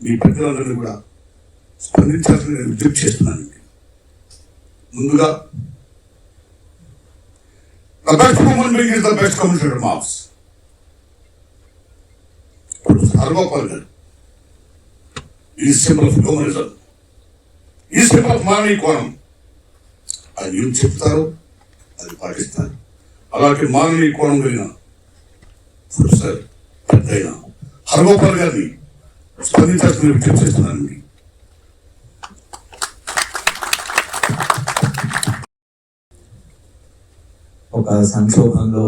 మీ ప్రజలందరినీ కూడా స్పందించాలని నేను విజ్ఞప్తి చేస్తున్నాను. ముందుగా the best human being is the best communicator marks. Sarvapalgal is symbol of humanism. ఈ symbol of మానవీయ కోణం. అది ఏం చెప్తారో అది పాటిస్తారు. అలాంటి మానవీయ కోణం కలిగిన ప్రొఫెసర్ పెద్దయిన హర్గోపాల్ గారిని స్పందించాల్సిన విజ్ఞప్తి చేస్తున్నానండి. ఒక సంక్షోభంలో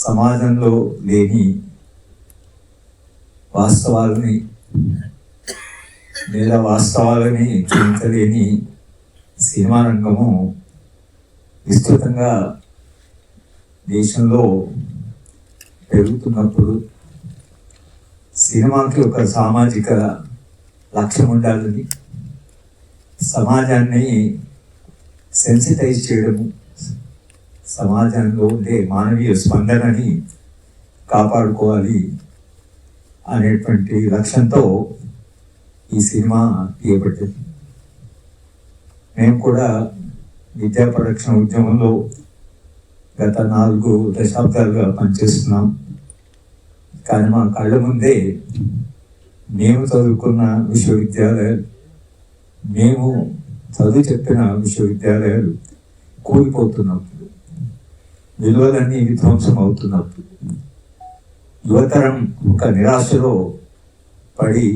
సమాజంలో లేని వాస్తవాలని లేదా వాస్తవాలని చూపించలేని సినిమా రంగము విస్తృతంగా దేశంలో పెరుగుతున్నప్పుడు సినిమాకి ఒక సామాజిక లక్ష్యం ఉండాలని, సమాజాన్ని సెన్సిటైజ్ చేయడము, సమాజంలో ఉండే మానవీయ స్పందనని కాపాడుకోవాలి అనేటువంటి లక్ష్యంతో ఈ సినిమా తీయబడ్డది. మేము కూడా విద్యా పరిరక్షణ ఉద్యమంలో గత 4 దశాబ్దాలుగా పనిచేస్తున్నాం. కానీ మా కళ్ళ ముందే మేము చదువుకున్న విశ్వవిద్యాలయాలు, మేము చదువు చెప్పిన విశ్వవిద్యాలయాలు కూలిపోతున్నప్పుడు, విలువలన్నీ విధ్వంసం అవుతున్నప్పుడు, యువతరం ఒక నిరాశలో పడి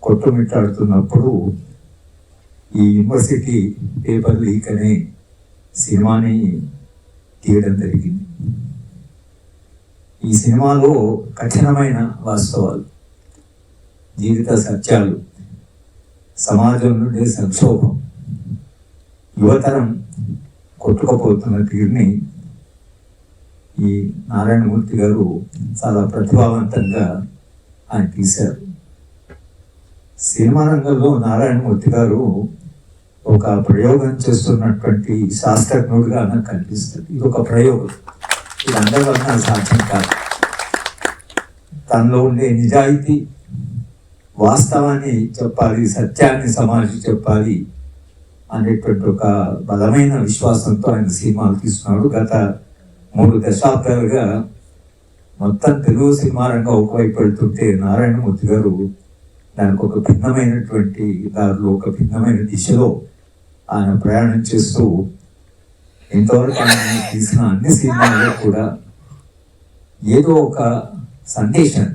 కొట్టుమిట్టాడుతున్నప్పుడు ఈ యూనివర్సిటీ పేపర్ లీక్ అనే సినిమాని తీయడం జరిగింది. ఈ సినిమాలో కఠినమైన వాస్తవాలు, జీవిత సత్యాలు, సమాజం నుండి సంక్షోభం, యువతరం కొట్టుకుపోతున్న తీరుని ఈ నారాయణమూర్తి గారు చాలా ప్రతిభావంతంగా ఆయన తీశారు. సినిమా రంగంలో నారాయణమూర్తి గారు ఒక ప్రయోగం చేస్తున్నటువంటి శాస్త్రజ్ఞుడిగా నాకు కనిపిస్తుంది. ఇది ఒక ప్రయోగం, ఇది అందరివల్ల సాధ్యం కాదు. తనలో ఉండే నిజాయితీ, వాస్తవాన్ని చెప్పాలి, సత్యాన్ని సమాజం చెప్పాలి అనేటువంటి ఒక బలమైన విశ్వాసంతో ఆయన సినిమాలు తీస్తున్నాడు. గత 3 దశాబ్దాలుగా మొత్తం తెలుగు సినిమా రంగం ఒకవైపు వెళ్తుంటే నారాయణమూర్తి గారు దానికి ఒక భిన్నమైనటువంటి దారిలో, ఒక భిన్నమైన దిశలో ఆయన ప్రయాణం చేస్తూ ఇంతవరకు ఆయన తీసిన అన్ని సినిమాల్లో కూడా ఏదో ఒక సందేశం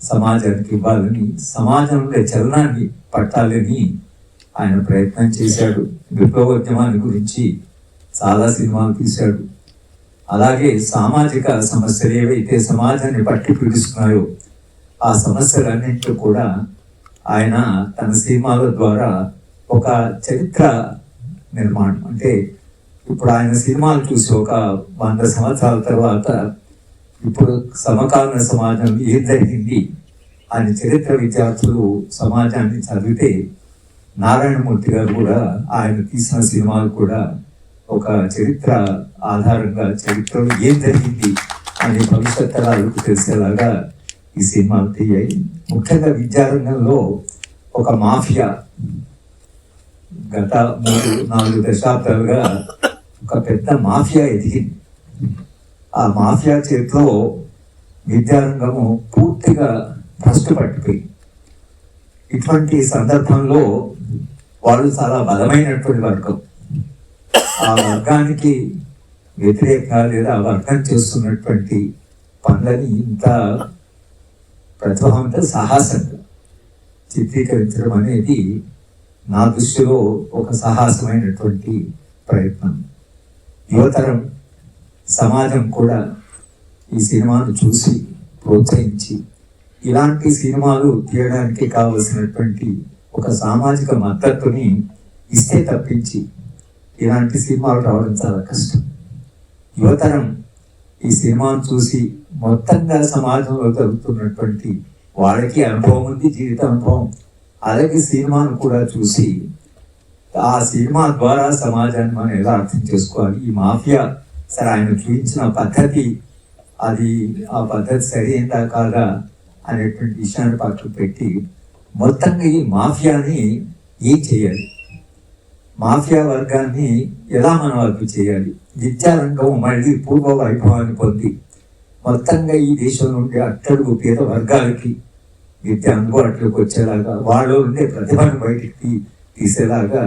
సమాజానికి ఇవ్వాలని, సమాజంలో చలనాన్ని పట్టాలని ఆయన ప్రయత్నం చేశాడు. విప్లవోద్యమాన్ని గురించి చాలా సినిమాలు తీశాడు. అలాగే సామాజిక సమస్యలు ఏవైతే సమాజాన్ని పట్టి పీడిస్తున్నాయో ఆ సమస్యలన్నింటిలో కూడా ఆయన తన సినిమాల ద్వారా ఒక చరిత్ర నిర్మాణం, అంటే ఇప్పుడు ఆయన సినిమాలు చూసి ఒక 100 సంవత్సరాల తర్వాత ఇప్పుడు సమకాలీన సమాజం ఏం జరిగింది అని చరిత్ర విద్యార్థులు సమాజాన్ని చదివితే నారాయణమూర్తి గారు కూడా ఆయన తీసిన సినిమాలు కూడా ఒక చరిత్ర ఆధారంగా చరిత్రలో ఏం జరిగింది అని భవిష్యత్ తరాలకు తెలిసేలాగా ఈ సినిమాలు తీయాయి. ముఖ్యంగా విద్యారంగంలో ఒక మాఫియా గత 3-4 దశాబ్దాలుగా ఒక పెద్ద మాఫియా ఎదిగింది. ఆ మాఫియా చేతిలో విద్యారంగము పూర్తిగా భ్రష్టు పట్టిపోయింది. ఇటువంటి సందర్భంలో వాళ్ళు చాలా బలమైనటువంటి వర్గం, ఆ వర్గానికి వ్యతిరేకంగా లేదా ఆ వర్గం చేస్తున్నటువంటి పనులని ఇంత ప్రతిభావంతో సాహసంగా చిత్రీకరించడం అనేది నా దృష్టిలో ఒక సాహసమైనటువంటి ప్రయత్నం. యువతరం సమాజం కూడా ఈ సినిమాను చూసి ప్రోత్సహించి ఇలాంటి సినిమాలు తీయడానికి కావలసినటువంటి ఒక సామాజిక మద్దతుని ఇస్తే తప్పించి ఇలాంటి సినిమాలు రావడం చాలా కష్టం. యువతరం ఈ సినిమాను చూసి మొత్తంగా సమాజంలో జరుగుతున్నటువంటి వాళ్ళకి అనుభవం ఉంది, జీవిత అనుభవం, అలాగే సినిమాను కూడా చూసి ఆ సినిమా ద్వారా సమాజాన్ని మనం ఎలా అర్థం చేసుకోవాలి, ఈ మాఫియా సరే ఆయన చూపించిన పద్ధతి అది ఆ పద్ధతి సరైనదా కాదా అనేటువంటి విషయాన్ని పక్కన పెట్టి మొత్తంగా ఈ మాఫియాని ఏం చేయాలి, మాఫియా వర్గాన్ని ఎలా మనం అదుపు చేయాలి, విద్యారంగం మళ్ళీ పూర్వ వైభవాన్ని పొంది మొత్తంగా ఈ దేశం నుండి అట్టడుగు పేద వర్గాలకి విద్య అందుబాటులోకి వచ్చేలాగా వాళ్ళు ఉండే ప్రతిభను బయటికి తీసేలాగా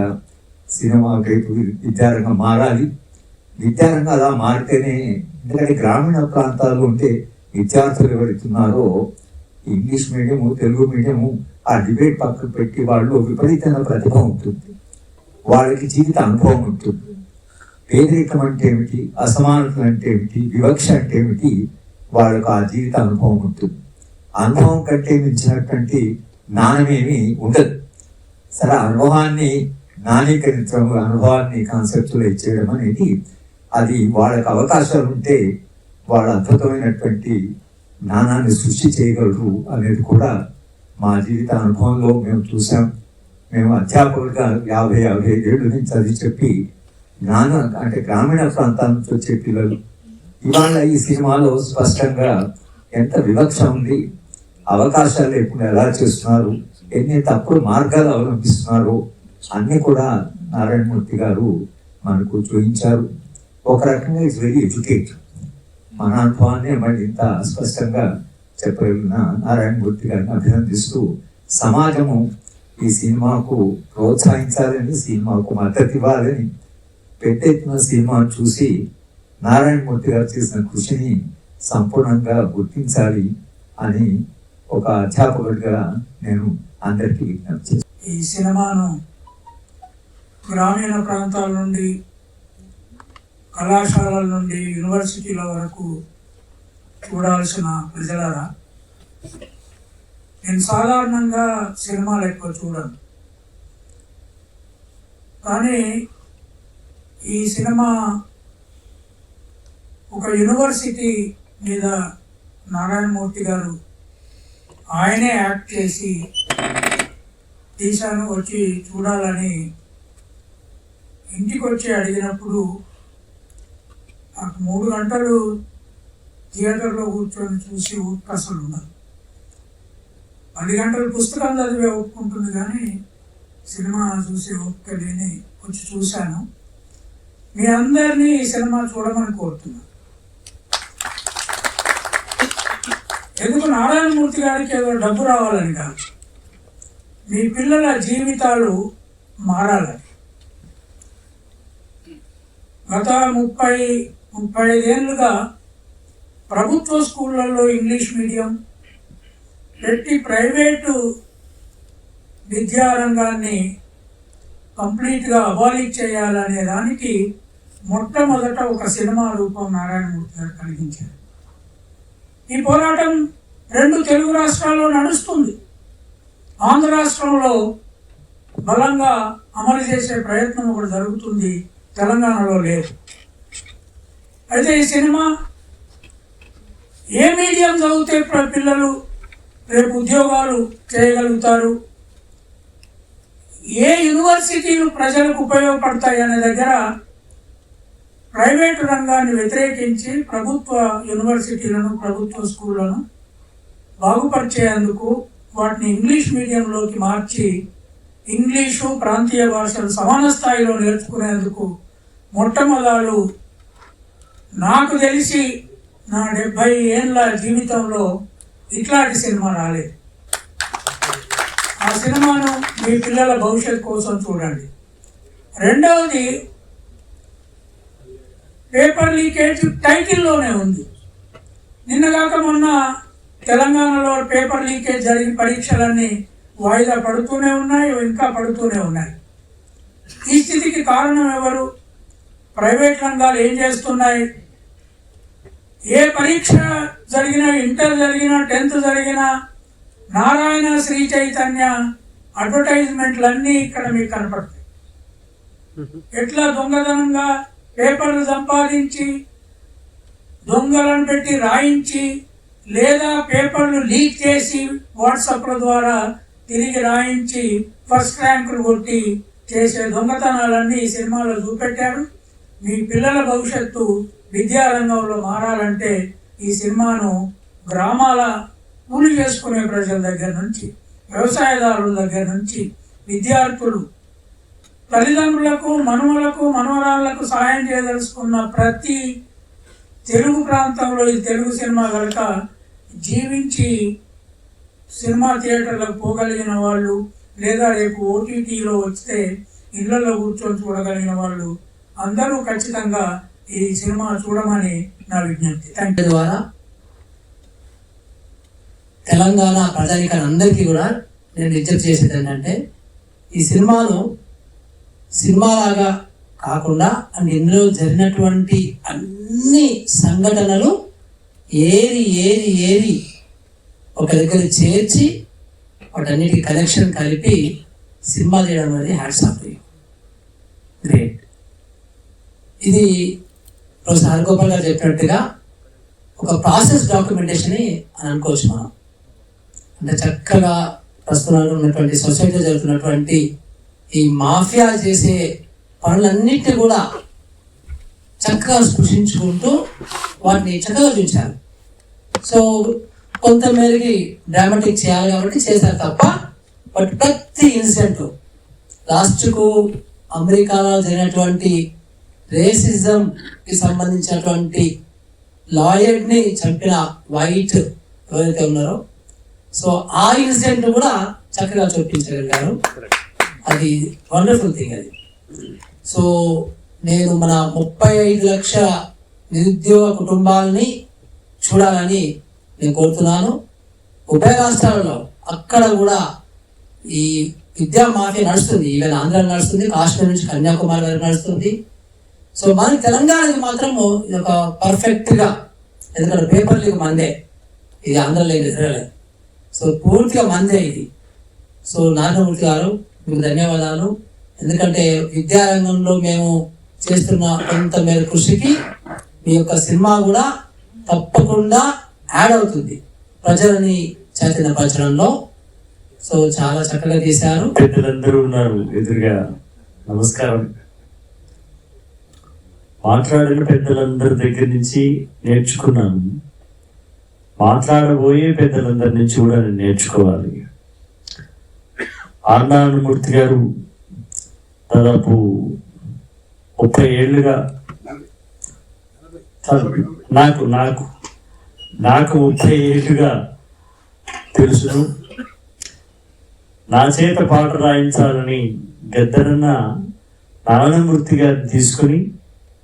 సినిమా వైపు విద్యారంగం మారాలి. విద్యారంగం అలా మారితేనే, ఎందుకంటే గ్రామీణ ప్రాంతాల్లో ఉంటే విద్యార్థులు ఎవరుతున్నారో ఇంగ్లీష్ మీడియము తెలుగు మీడియము ఆ డిబేట్ పక్కకు పెట్టి వాళ్ళు విపరీతమైన ప్రతిభ ఉంటుంది, వాళ్ళకి జీవిత అనుభవం ఉంటుంది. పేదరికం అంటే ఏమిటి, అసమానతలు అంటే ఏమిటి, వివక్ష అంటే ఏమిటి, వాళ్ళకు ఆ జీవిత అనుభవం ఉంటుంది. అనుభవం కంటే మించినటువంటి జ్ఞానమేమి ఉండదు. సరే, అనుభవాన్ని నాణ్యకరించడం, అనుభవాన్ని కాన్సెప్చులైజ్ చేయడం అనేది అది వాళ్ళకి అవకాశాలు ఉంటే వాళ్ళ అద్భుతమైనటువంటి జ్ఞానాన్ని సృష్టి చేయగలరు అనేది కూడా మా జీవిత అనుభవంలో మేము చూసాం. మేము అధ్యాపకులుగా 50-55 ఏళ్ళ నుంచి అది చెప్పి అంటే గ్రామీణ ప్రాంతాల నుంచి వచ్చే పిల్లలు ఇవాళ ఈ సినిమాలో స్పష్టంగా ఎంత వివక్ష ఉంది, అవకాశాలు లేకుండా ఎలా చేస్తున్నారు, ఎన్ని తప్పుడు మార్గాలు అవలంబిస్తున్నారు అన్నీ కూడా నారాయణమూర్తి గారు మనకు చూపించారు. ఒక రకంగా ఇట్స్ వెరీ ఎడ్యుకేట్. మన అనుభవాన్ని మళ్ళీ ఇంత స్పష్టంగా చెప్పగలిగిన నారాయణమూర్తి గారిని అభినందిస్తూ సమాజము ఈ సినిమాకు ప్రోత్సహించాలని, సినిమాకు మద్దతు ఇవ్వాలని, పెద్ద ఎత్తున సినిమాను చూసి నారాయణమూర్తి గారు చేసిన కృషిని సంపూర్ణంగా గుర్తించాలి అని ఒక అధ్యాపకుడిగా నేను అందరికీ విజ్ఞప్తి చేస్తాను. ఈ సినిమాను గ్రామీణ ప్రాంతాల నుండి, కళాశాలల నుండి, యూనివర్సిటీల వరకు చూడాల్సిన ప్రజలారా, నేను సాధారణంగా సినిమాలు ఎక్కువ చూడను, కానీ ఈ సినిమా ఒక యూనివర్సిటీ మీద నారాయణమూర్తి గారు ఆయనే యాక్ట్ చేసి తీశాను, వచ్చి చూడాలని ఇంటికి వచ్చి అడిగినప్పుడు నాకు 3 గంటలు థియేటర్లో కూర్చొని చూసి ఊపిరి అసలు ఉండదు. 10 గంటలు పుస్తకం చదివే ఒప్పుకుంటుంది, కానీ సినిమా చూసి ఓపిక లేని వచ్చి చూశాను. మీ అందరినీ ఈ సినిమా చూడమని కోరుతున్నాను. ఎందుకు నారాయణమూర్తి గారికి ఏదో డబ్బు రావాలని కాదు, మీ పిల్లల జీవితాలు మారాలని. గత 30-35 ఏళ్ళుగా ప్రభుత్వ స్కూళ్ళల్లో ఇంగ్లీష్ మీడియం పెట్టి ప్రైవేటు విద్యారంగాన్ని కంప్లీట్గా అబాలిష్ చేయాలనే దానికి మొట్టమొదట ఒక సినిమా రూపం నారాయణమూర్తి గారు కలిగించారు. ఈ పోరాటం 2 తెలుగు రాష్ట్రాల్లో నడుస్తుంది. ఆంధ్ర రాష్ట్రంలో బలంగా అమలు చేసే ప్రయత్నం ఒకటి జరుగుతుంది, తెలంగాణలో లేదు. అయితే ఈ సినిమా ఏ మీడియం చదివితే పిల్లలు రేపు ఉద్యోగాలు చేయగలుగుతారు, ఏ యూనివర్సిటీలు ప్రజలకు ఉపయోగపడతాయి అనే దగ్గర ప్రైవేటు రంగాన్ని వ్యతిరేకించి ప్రభుత్వ యూనివర్సిటీలను, ప్రభుత్వ స్కూళ్లను బాగుపరిచేందుకు, వాటిని ఇంగ్లీష్ మీడియంలోకి మార్చి ఇంగ్లీషు, ప్రాంతీయ భాషలు సమాన స్థాయిలో నేర్చుకునేందుకు మొట్టమొదలు నాకు తెలిసి నా 70 ఏళ్ళ జీవితంలో ఇట్లాంటి సినిమా రాలేదు. ఆ సినిమాను మీ పిల్లల భవిష్యత్ కోసం చూడండి. రెండవది, పేపర్ లీకేజ్ టైటిల్లోనే ఉంది. నిన్నగాక మొన్న తెలంగాణలో పేపర్ లీకేజ్ జరిగిన పరీక్షలన్నీ వాయిదా పడుతూనే ఉన్నాయి, ఇంకా పడుతూనే ఉన్నాయి. ఈ స్థితికి కారణం ఎవరు? ప్రైవేట్ రంగాలు ఏం చేస్తున్నాయి? ఏ పరీక్ష జరిగినా, ఇంటర్ జరిగినా, 10th జరిగినా, నారాయణ, శ్రీ చైతన్య అడ్వర్టైజ్మెంట్లన్నీ ఇక్కడ మీకు కనపడతాయి. ఎట్లా దొంగతనంగా పేపర్లు సంపాదించి, దొంగలను పెట్టి రాయించి, లేదా పేపర్లు లీక్ చేసి వాట్సాప్ల ద్వారా తిరిగి రాయించి ఫస్ట్ ర్యాంకులు కొట్టి చేసే దొంగతనాలన్నీ ఈ సినిమాలో చూపెట్టారు. మీ పిల్లల భవిష్యత్తు విద్యారంగంలో మారాలంటే ఈ సినిమాను గ్రామాల కూలి చేసుకునే ప్రజల దగ్గర నుంచి, వ్యవసాయదారుల దగ్గర నుంచి, విద్యార్థులు, తల్లిదండ్రులకు, మనుమలకు, మనవరాళ్లకు సహాయం చేయదలుచుకున్న ప్రతి తెలుగు ప్రాంతంలో ఈ తెలుగు సినిమా కనుక జీవించి సినిమా థియేటర్లకు పోగలిగిన వాళ్ళు, లేదా రేపు ఓటీటీలో వస్తే ఇళ్లలో కూర్చొని చూడగలిగిన వాళ్ళు అందరూ ఖచ్చితంగా ఈ సినిమా చూడమని నా విజ్ఞప్తి. Thank you. ద్వారా తెలంగాణ ప్రజానికాలందరికీ కూడా నేను విజ్ఞప్తి చేసేది ఏంటంటే, ఈ సినిమాలాగా కాకుండా అండ్ ఇందులో జరిగినటువంటి అన్ని సంఘటనలు ఏరి ఒక దగ్గర చేర్చి వాటన్నిటి కనెక్షన్ కలిపి సినిమా చేయడం అనేది hats off to you. Great. ఇది ప్రొఫెసర్ హరిగోపాల్ గారు చెప్పినట్టుగా ఒక ప్రాసెస్ డాక్యుమెంటేషన్ అని అనుకోవచ్చు మనం. అంటే చక్కగా ప్రస్తుతం ఉన్నటువంటి సొసైటీలో జరుగుతున్నటువంటి ఈ మాఫియా చేసే పనులన్నిటిని కూడా చక్కగా స్పృశించుకుంటూ వాటిని చక్కగా చూపించారు. సో కొంతమేరకి డ్రామాటిక్ చేయాలి కాబట్టి చేశారు తప్ప, బట్ ప్రతి ఇన్సిడెంట్ లాస్ట్కు అమెరికాలో జరిగినటువంటి రేసిజంకి సంబంధించినటువంటి లాయర్ని చంపిన వైట్ ఎవరైతే ఉన్నారో, సో ఆ ఇన్సిడెంట్ కూడా చక్కగా చూపించగలిగారు. అది వండర్ఫుల్ థింగ్ అది. సో నేను మన 35 లక్షల నిరుద్యోగ కుటుంబాలని చూడాలని నేను కోరుతున్నాను. ఉభయ రాష్ట్రాలలో అక్కడ కూడా ఈ విద్యా మాఫియా నడుస్తుంది. ఈవెన్ ఆంధ్రాలో నడుస్తుంది, కాశ్మీర్ నుంచి కన్యాకుమారి వరకు నడుస్తుంది. సో మన తెలంగాణకి మాత్రము ఇది ఒక పర్ఫెక్ట్గా, ఎందుకంటే పేపర్ లీగ్ మందే, ఇది ఆంధ్రలో ఎదురలేదు. సో పూర్తిగా మందే ఇది. సో నారాయణమూర్తి గారు మీకు ధన్యవాదాలు. ఎందుకంటే విద్యారంగంలో మేము చేస్తున్న కొంత మేర కృషికి మీ యొక్క సినిమా కూడా తప్పకుండా యాడ్ అవుతుంది ప్రజలని చైతన్యపరచడంలో. సో చాలా చక్కగా తీశారు. పెద్దలందరూ ఉన్నారు ఎదురుగా, నమస్కారం. మాట్లాడిన పెద్దలందరి దగ్గర నుంచి నేర్చుకున్నాను, మాట్లాడబోయే పెద్దలందరి నుంచి కూడా నేను నేర్చుకోవాలి. నారాయణమూర్తి గారు దాదాపు 30 ఏళ్ళుగా నాకు 30 ఏళ్ళుగా తెలుసును. నా చేత పాట రాయించాలని గద్దరన్న నారాయణమూర్తి గారిని తీసుకుని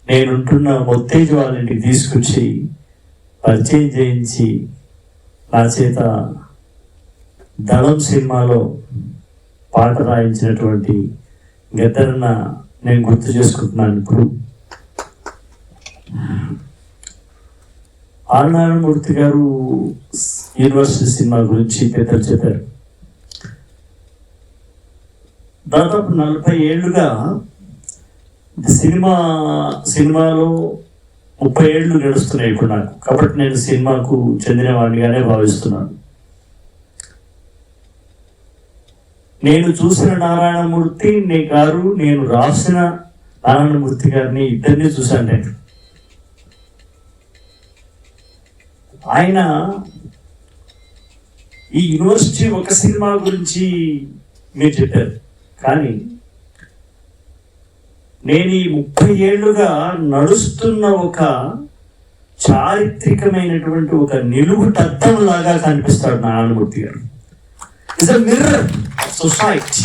నేనుంటున్న మొత్తేజు వాళ్ళ ఇంటికి తీసుకొచ్చి పరిచయం చేయించి నా చేత దళం సినిమాలో పాట రాయించినటువంటి గద్దరన్న నేను గుర్తు చేసుకుంటున్నాను. ఇప్పుడు నారాయణమూర్తి గారు యూనివర్సిటీ సినిమా గురించి పెద్దలు చెప్పారు. దాదాపు 40 ఏళ్ళుగా సినిమాలో 30 ఏళ్ళు నడుస్తున్నాయి ఇప్పుడు నాకు. కాబట్టి నేను సినిమాకు చెందినవాడిగానే భావిస్తున్నాను. నేను చూసిన నారాయణమూర్తి గారు, నేను రాసిన నారాయణమూర్తి గారిని ఇద్దరిని చూశాను నేను. ఆయన ఈ యూనివర్సిటీ ఒక సినిమా గురించి మీరు చెప్పారు, కానీ నేను ఈ 30 ఏళ్ళుగా నడుస్తున్న ఒక చారిత్రకమైనటువంటి ఒక నిలువుటద్దం లాగా కనిపిస్తాడు నారాయణమూర్తి గారు. Is a mirror of society,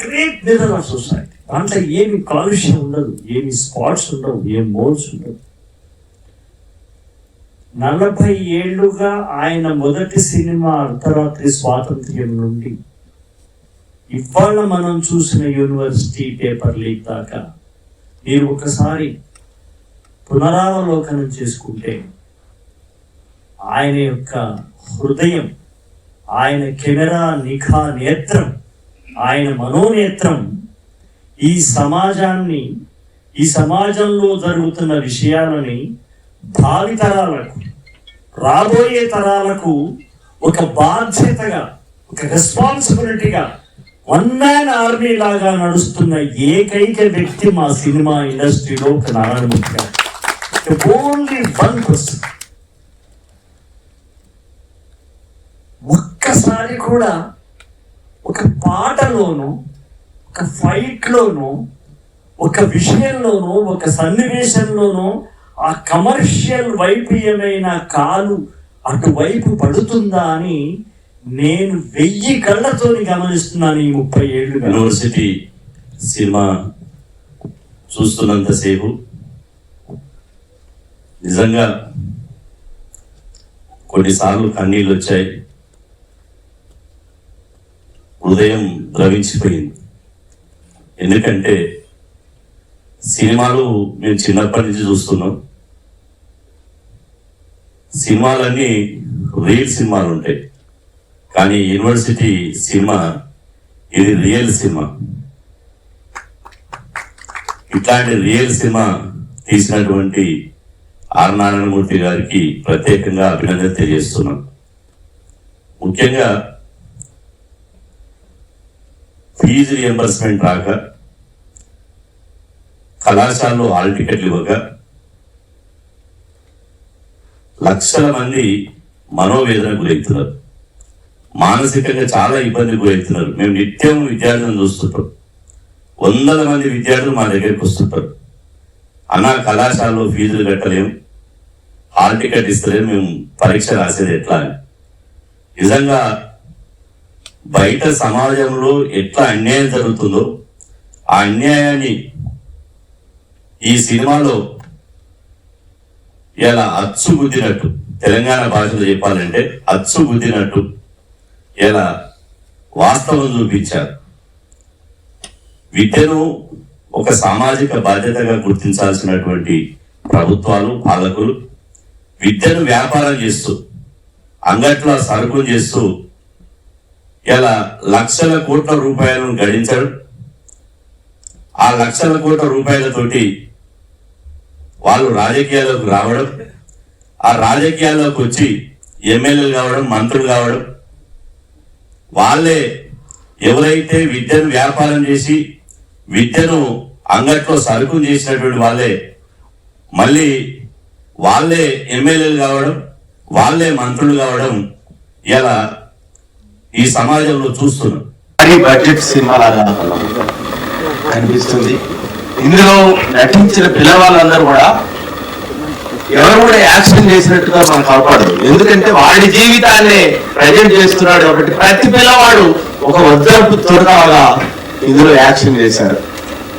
great mirror of society. దాంట్లో ఏమి కాలుష్యం ఉండదు, ఏమి స్పాట్స్ ఉండవు, ఏం మోల్స్ ఉండవు. 40 ఏళ్ళుగా ఆయన మొదటి సినిమా అర్ధరాత్రి స్వాతంత్ర్యం నుండి ఇవాళ మనం చూసిన యూనివర్సిటీ పేపర్ లీక్ దాకా మీరు ఒకసారి పునరావలోకనం చేసుకుంటే ఆయన యొక్క హృదయం, ఆయన కెమెరా నిఘా నేత్రం, ఆయన మనోనేత్రం ఈ సమాజంలో జరుగుతున్న విషయాలని భావితరాలకు, రాబోయే తరాలకు ఒక బాధ్యతగా, ఒక రెస్పాన్సిబిలిటీగా వన్ మ్యాన్ ఆర్మీ లాగా నడుస్తున్న ఏకైక వ్యక్తి మా సినిమా ఇండస్ట్రీలో ఒక నారాయణమూర్తి గారు. Only 1 person. అది కూడా ఒక పాటలోనూ, ఒక ఫైట్లోనూ, ఒక విషయంలోనూ, ఒక సన్నివేశంలోనూ ఆ కమర్షియల్ వైపు ఏమైనా కాలు అటువైపు పడుతుందా అని నేను 1000 కళ్ళతోని గమనిస్తున్నాను ఈ 30 ఏళ్ళు. యూనివర్సిటీ సినిమా చూస్తున్నంతసేపు నిజంగా కొన్నిసార్లు కన్నీళ్ళు వచ్చాయి, హృదయం ద్రవించిపోయింది. ఎందుకంటే సినిమాలు మేము చిన్నప్పటి నుంచి చూస్తున్నాం. సినిమాలన్నీ రియల్ సినిమాలు ఉంటాయి, కానీ యూనివర్సిటీ సినిమా ఇది రియల్ సినిమా. ఇట్లాంటి రియల్ సినిమా తీసినటువంటి ఆర్ నారాయణమూర్తి గారికి ప్రత్యేకంగా అభినందన తెలియజేస్తున్నాం. ముఖ్యంగా ఫీజు రియంబర్స్మెంట్ రాక, కళాశాలలో హాల్ టికెట్లు ఇవ్వక లక్షల మంది మనోవేదన గురవుతున్నారు, మానసికంగా చాలా ఇబ్బంది గురవుతున్నారు. మేము నిత్యం విద్యార్థులను చూస్తుంటాం, వందల మంది విద్యార్థులు మా దగ్గరికి వస్తుంటారు. అన్న కళాశాలలో ఫీజులు కట్టలేము, హాల్ టికెట్ ఇస్తలేము, మేము పరీక్ష రాసేది ఎట్లా అని. నిజంగా బయట సమాజంలో ఎట్లా అన్యాయం జరుగుతుందో ఆ అన్యాయాన్ని ఈ సినిమాలో ఇలా అచ్చు గుద్దినట్టు, తెలంగాణ భాషలో చెప్పాలంటే అచ్చు గుద్దినట్టు ఇలా వాస్తవం చూపించారు. విద్యను ఒక సామాజిక బాధ్యతగా గుర్తించాల్సినటువంటి ప్రభుత్వాలు, పాలకులు విద్యను వ్యాపారం చేస్తూ, అంగట్లో సరుకులు చేస్తూ ఇలా లక్షల కోట్ల రూపాయలను గడించడం, ఆ లక్షల కోట్ల రూపాయలతోటి వాళ్ళు రాజకీయాల్లోకి రావడం, ఆ రాజకీయాల్లోకి వచ్చి ఎమ్మెల్యేలు కావడం, మంత్రులు కావడం, వాళ్ళే ఎవరైతే విద్యను వ్యాపారం చేసి విద్యను అంగట్లో సరుకులు చేసినటువంటి వాళ్ళే వాళ్ళే ఎమ్మెల్యేలు కావడం, వాళ్ళే మంత్రులు కావడం ఇలా ఈ సమాజంలో చూస్తున్నాం. బడ్జెట్ సినిమా లాగా కనిపిస్తుంది. ఇందులో నటించిన పిల్లవాళ్ళందరూ కూడా ఎవరు కూడా యాక్షన్ చేసినట్టుగా మనకు కనపడదు. ఎందుకంటే వాడి జీవితాన్ని ప్రజెంట్ చేస్తున్నాడు కాబట్టి ప్రతి పిల్లవాడు ఒక వద్దపు తొడగా ఇందులో యాక్షన్ చేశారు.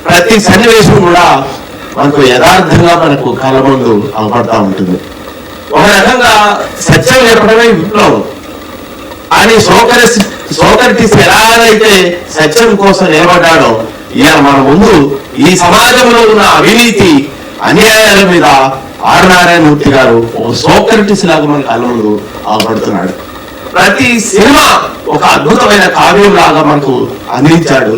ప్రతి సన్నివేశం కూడా మనకు యథార్థంగా మనకు కళ్ళ ముందు కనపడతా ఉంటుంది. ఒక రకంగా సత్యం చెప్పడమే విప్లవం అని సోక్రటీస్ ఎలాగైతే సత్యం కోసం నిలబడ్డాడో, ఇవాళ మన ముందు ఈ సమాజంలో ఉన్న అవినీతి అన్యాయాల మీద ఆర్ నారాయణమూర్తి గారు ఒక సోక్రటీస్ లాగా మన కళ్ళ ముందు ఆపడుతున్నాడు. ప్రతి సినిమా ఒక అద్భుతమైన కావ్యం లాగా మనకు అందించాడు.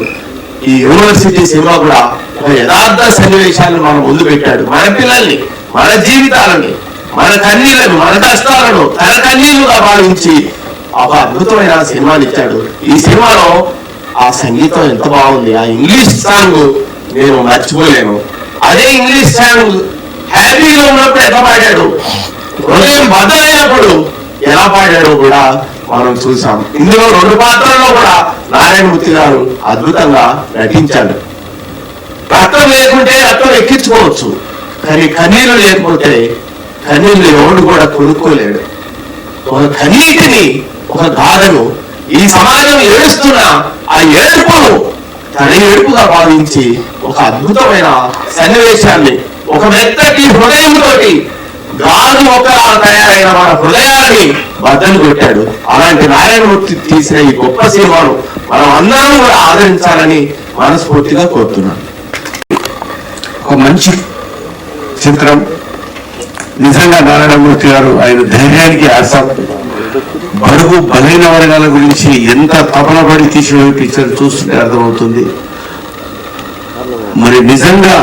ఈ యూనివర్సిటీ సినిమా కూడా ఒక యథార్థ సన్నివేశాలను మనం ముందు పెట్టాడు. మన పిల్లల్ని, మన జీవితాలని, మన కన్నీళ్లను, మన కష్టాలను తన కన్నీళ్లుగా భావించి ఒక అద్భుతమైన సినిమాని ఇచ్చాడు. ఈ సినిమాలో ఆ సంగీతం ఎంత బాగుంది. ఆ ఇంగ్లీష్ సాంగ్ నేను మర్చిపోలేను. అదే ఇంగ్లీష్ సాంగ్ హ్యాపీగా ఉన్నప్పుడు ఎలా పాడాడు, హృదయం బద్దలైనప్పుడు ఎలా పాడాడో కూడా మనం చూసాం. ఇందులో 2 పాత్రల్లో కూడా నారాయణమూర్తి గారు అద్భుతంగా నటించాడు. రక్తం లేకుంటే రక్తం ఎక్కించుకోవచ్చు, కానీ కన్నీళ్లు లేకపోతే కన్నీళ్లు ఎవడు కూడా కొనుక్కోలేడు. ఒక కన్నీటిని, ఒక గాథను ఈ సమాజం ఏడుస్తున్న ఆ ఏడుపును తన ఏడుపుగా భావించి ఒక అద్భుతమైన సన్నివేశాన్ని ఒక మెత్తటి హృదయంతో గాజు మొక్కలా తయారైన మన హృదయాన్ని బద్దలు కొట్టాడు. అలాంటి నారాయణమూర్తి తీసిన ఈ గొప్ప సినిమాను మనం అందరం కూడా ఆదరించాలని మనస్ఫూర్తిగా కోరుతున్నాను. ఒక మంచి చిత్రం. నిజంగా నారాయణమూర్తి గారు ఆయన ధైర్యానికి ఆశం. బడుగు బలైన వర్గాల గురించి ఎంత తపన పడి తీసిన పిక్చర్ చూస్తుంటే అర్థమవుతుంది. మరి నిజంగా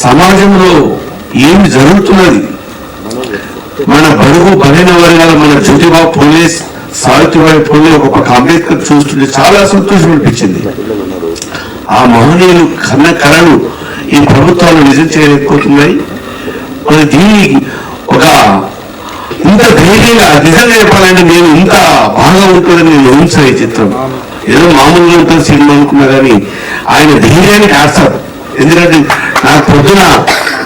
సమాజంలో ఏమి జరుగుతున్నది, మన బడుగు బలైన వర్గాల, మన జ్యోతిబా పూలే, సావిత్రిబాయి పూలే, ఒక పక్క అంబేద్కర్ చూస్తుంటే చాలా సంతోషం అనిపించింది. ఆ మహనీయులు కన్న కళలు ఈ ప్రభుత్వాలు నిజం చేయలేకపోతున్నాయి. మరి దీన్ని ఒక ఇంత ధైర్యంగా, నిజంగా చెప్పాలంటే నేను ఇంత బాగా ఎలాగో ఉంటుందని నేను ఊహించాను ఈ చిత్రం. ఏదో మామూలుగా ఉంటుంది సినిమా అనుకున్నా కానీ ఆయన ధైర్యానికి ఆడతారు. ఎందుకంటే నాకు పొద్దున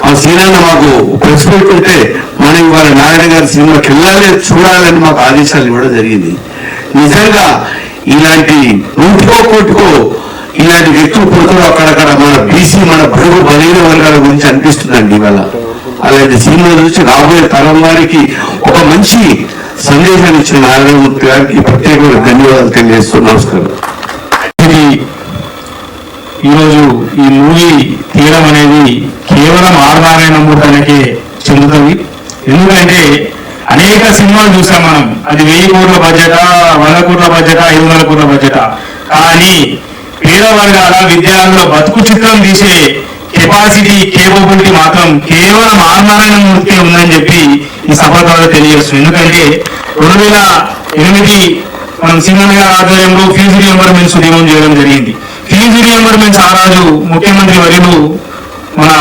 ఆ సీనాన్న మాకు ప్రెస్ పెట్టుకుంటే మనం ఇవాళ నారాయణ గారి సినిమాకి వెళ్ళాలి చూడాలని మాకు ఆదేశాలు ఇవ్వడం జరిగింది. నిజంగా ఇలాంటి నూటికో కోటికో ఇలాంటి వ్యక్తులు పుడుతున్న అక్కడక్కడ మన బీసీ మన బడుగు బలైన వర్గాల గురించి అనిపిస్తుందండి ఇవాళ. అలాంటి సినిమాలు చూసి రాబోయే తరం వారికి ఒక మంచి సందేశాన్ని ఇచ్చిన నారాయణమూర్తి గారికి ప్రత్యేకమైన ధన్యవాదాలు తెలియజేస్తూ నమస్కారం. ఈరోజు ఈ మూవీ తీయడం అనేది కేవలం ఆర్ నారాయణమూర్తికే చెందుతుంది. ఎందుకంటే అనేక సినిమాలు చూసాం మనం, అది 1000 కోట్ల బడ్జెటా, 100 కోట్ల బడ్జెటా, 500 కోట్ల బడ్జెటా, కానీ పేద వర్గాల విద్యార్థుల బతుకు చిత్రం తీసే కెపాసిటీ కేపబిలిటీ మాత్రం కేవలం ఆర్ నారాయణమూర్తికే ఉందని చెప్పి ఈ సభ ద్వారా తెలియజేస్తుంది. ఎందుకంటే 2008 మనం సింగన్న గారి ఆధ్వర్యంలో ఫీజు రియంబర్మెంట్స్ ఉద్యమం చేయడం జరిగింది. ఫీజు రియంబర్మెంట్స్ ఆ రోజు ముఖ్యమంత్రి వర్యులు మన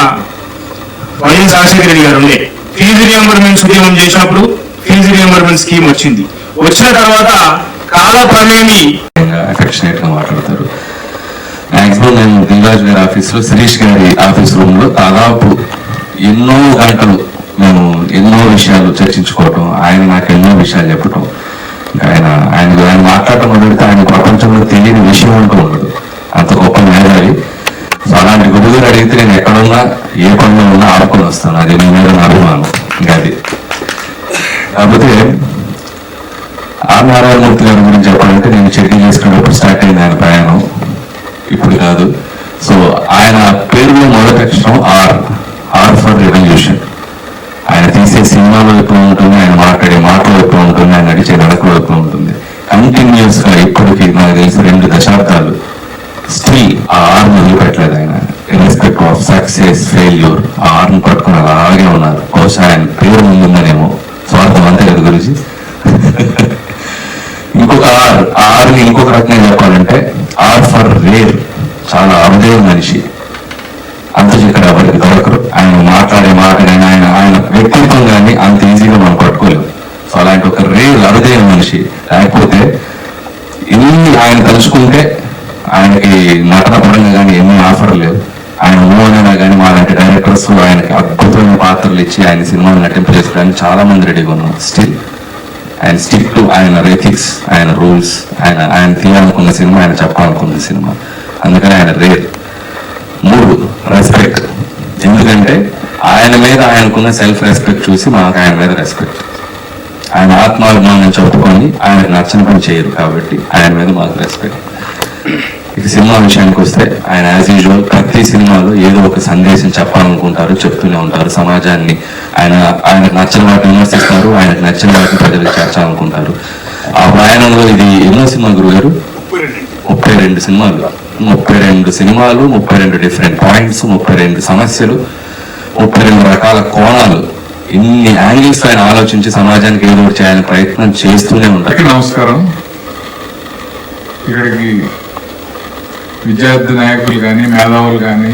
వైఎస్ రాజశేఖర రెడ్డి గారు ఉండే. ఫీజు రియంబర్మెంట్స్ ఉద్యమం చేసినప్పుడు ఫీజు రియంబర్మెంట్ స్కీమ్ వచ్చింది. వచ్చిన తర్వాత కాల ప్రమేమి అఫెక్షనేట్ గా మాట్లాడతారు. మాక్సిమం నేను దిల్రాజు గారి ఆఫీసులో, శిరీష్ గారి ఆఫీస్ రూమ్ లో దాదాపు ఎన్నో గంటలు మేము ఎన్నో విషయాలు చర్చించుకోవటం, ఆయన నాకు ఎన్నో విషయాలు చెప్పటం. ఆయన మాట్లాడటం మొదలెడితే ఆయన ప్రపంచంలో తెలియని విషయం అంటూ ఉండదు, అంత గొప్ప మేధావి. సో అలాంటి గురువు గారు అడిగితే నేను ఎక్కడున్నా ఏ పనిలో ఉన్నా ఆడుకొని వస్తాను. అది మీ మీద నా అభిమానం. ఇంకా అది కాకపోతే ఆర్ నారాయణమూర్తి గారి గురించి చెప్పాలంటే నేను చెడ్డీ చేసుకున్నప్పుడు స్టార్ట్ అయింది ఆయన ప్రయాణం, ఇప్పుడు కాదు. సో ఆయన పేరులో మొదటి అక్షరం ఆర్ ఫర్ రెవల్యూషన్. ఆయన తీసే సినిమాలో ఎప్పుడు ఉంటుంది, ఆయన మాట్లాడే మాటలు ఎప్పుడు ఉంటుంది, ఆయన నడిచే నడకలు ఎప్పుడు ఉంటుంది. కంటిన్యూస్ గా ఇప్పటికీ నాకు తెలిసి 2 దశాబ్దాలు స్టిల్ ఆ ఆర్ని వదిలిపెట్టలేదు ఆయన. ఇర్రెస్పెక్ట్ ఆఫ్ సక్సెస్ ఫెయిల్యూర్ ఆ ఆర్ని పట్టుకుని అలాగే ఉన్నారు. బహుశా ఆయన పేరు ముందుందనేమో, స్వార్థం అంతే కదా గురించి. ఇంకొక ఆర్ని ఇంకొక రకంగా చెప్పాలంటే ఆర్ ఫర్ రేర్. చాలా అరుదైన మనిషి, అంత ఇక్కడ ఎవరికి దొరకరు. ఆయన మాట్లాడే మాట కానీ ఆయన వ్యక్తిత్వం కానీ అంత ఈజీగా మనం పట్టుకోలేము. సో అలాంటి ఒక రేర్ అరుదైన మనిషి. లేకపోతే ఎన్ని ఆయన తలుచుకుంటే ఆయనకి నటన పరంగా కానీ ఎన్ని ఆఫర్లు లేవు. ఆయన మూవైనా కానీ మాలాంటి డైరెక్టర్స్ ఆయనకి అద్భుతమైన పాత్రలు ఇచ్చి ఆయన సినిమాని నటింపజేసుకోవడానికి చాలా మంది రెడీగా ఉన్నారు. స్టిల్ ఆయన స్టిక్ టు ఆయన ఎథిక్స్, ఆయన రూల్స్, ఆయన తీయాలనుకున్న సినిమా, ఆయన చెప్పాలనుకున్న సినిమా. అందుకని ఆయన రేర్. 3 రెస్పెక్ట్. ఎందుకంటే ఆయన మీద ఆయనకున్న సెల్ఫ్ రెస్పెక్ట్ చూసి మాకు ఆయన మీద రెస్పెక్ట్. ఆయన ఆత్మాభిమానం చెప్పుకొని ఆయనకు నచ్చని పని చేయరు కాబట్టి ఆయన మీద మాకు రెస్పెక్ట్. ఇక సినిమా విషయానికి వస్తే ఆయన యాజ్ యూజువల్ ప్రతి సినిమాలో ఏదో ఒక సందేశం చెప్పాలనుకుంటారు, చెప్తూనే ఉంటారు. సమాజాన్ని ఆయనకు నచ్చిన వాటిని విమర్శిస్తారు, ఆయనకు నచ్చిన వాటిని ప్రజలకు చేర్చాలనుకుంటారు. ఆ ప్రయాణంలో ఇది ఎన్నో సినిమా గురువు గారు? 32 సినిమాలు. 32 సినిమాలు, 32 డిఫరెంట్ పాయింట్స్, 32 సమస్యలు, 32 రకాల కోణాలు, ఇన్ని యాంగిల్స్ ఆయన ఆలోచించి సమాజానికి ఏదో ఒకటి చేయాలని ప్రయత్నం చేస్తూనే ఉంటారు. నమస్కారం. ఇక్కడికి విద్యార్థి నాయకులు కానీ మేధావులు కానీ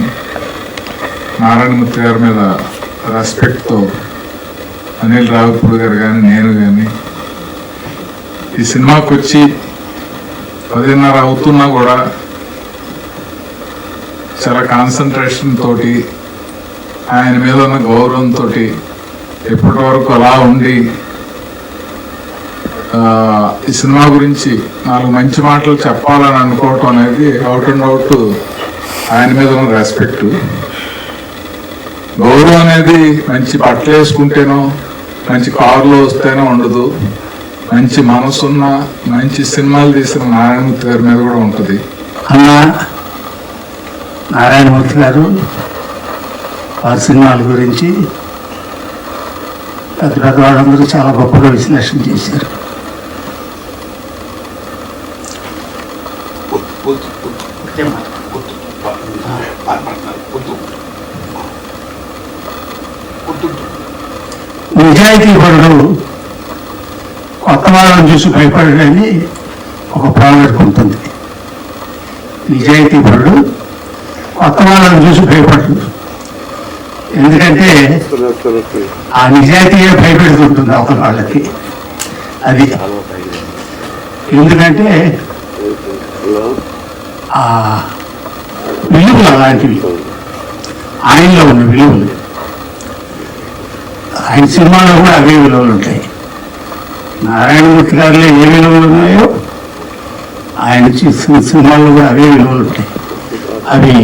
నారాయణమూర్తి గారి మీద రెస్పెక్ట్తో అనిల్ రావిపూడి గారు కానీ నేను కానీ ఈ సినిమాకి వచ్చి 10:30 అవుతున్నా కూడా చాలా కాన్సన్ట్రేషన్ తోటి ఆయన మీద ఉన్న గౌరవంతో ఎప్పటి వరకు అలా ఉండి ఈ సినిమా గురించి 4 మంచి మాటలు చెప్పాలని అనుకోవటం అనేది అవుట్ అండ్ అవుట్ ఆయన మీద ఉన్న రెస్పెక్ట్. గౌరవం అనేది మంచి బట్టలు వేసుకుంటేనో మంచి కారులో వస్తేనో ఉండదు. మంచి మనసున్న మంచి సినిమాలు తీసిన నారాయణమూర్తి గారి మీద కూడా ఉంటుంది. అన్న నారాయణమూర్తి గారు వారి సినిమాల గురించి పెద్దవాళ్ళందరూ చాలా గొప్పగా విశ్లేషణ చేశారు. నిజాయితీ పరుడు కొత్త వాళ్ళని చూసి భయపడని ఒక ప్రావర్బ్ ఉంటుంది. నిజాయితీ పరుడు కొత్త వాళ్ళని చూసి భయపడదు. ఎందుకంటే ఆ నిజాయితీగా భయపెడుతుంటుంది అవతల వాళ్ళకి. అది ఎందుకంటే ఆ విలువలు అలాంటివి, ఆయనలో ఉన్న విలువలు. ఆయన సినిమాలో కూడా అవే విలువలు ఉంటాయి. నారాయణమూర్తి గారిలో ఏ విలువలు ఉన్నాయో ఆయన చేసిన సినిమాల్లో కూడా అవే విలువలు ఉంటాయి. అవి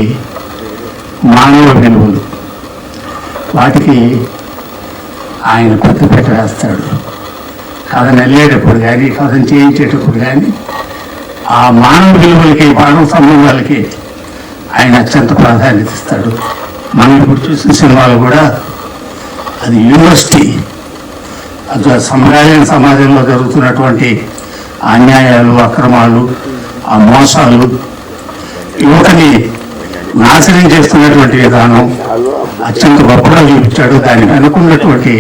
మానవ విలువలు. వాటికి ఆయన కొత్తపేట వేస్తాడు. కథను వెళ్ళేటప్పుడు కానీ, కథను చేయించేటప్పుడు కానీ ఆ మానవ విలువలకి, మానవ సంబంధాలకి ఆయన అత్యంత ప్రాధాన్యత ఇస్తాడు. మనం ఇప్పుడు చూసిన సినిమాలు కూడా అది యూనివర్సిటీ, అది సమకాలీన సమాజంలో జరుగుతున్నటువంటి అన్యాయాలు, అక్రమాలు, ఆ మోసాలు, యువతని నాశనం చేస్తున్నటువంటి విధానం అత్యంత గొప్పగా చూపించాడు. దానికి అనుకున్నటువంటి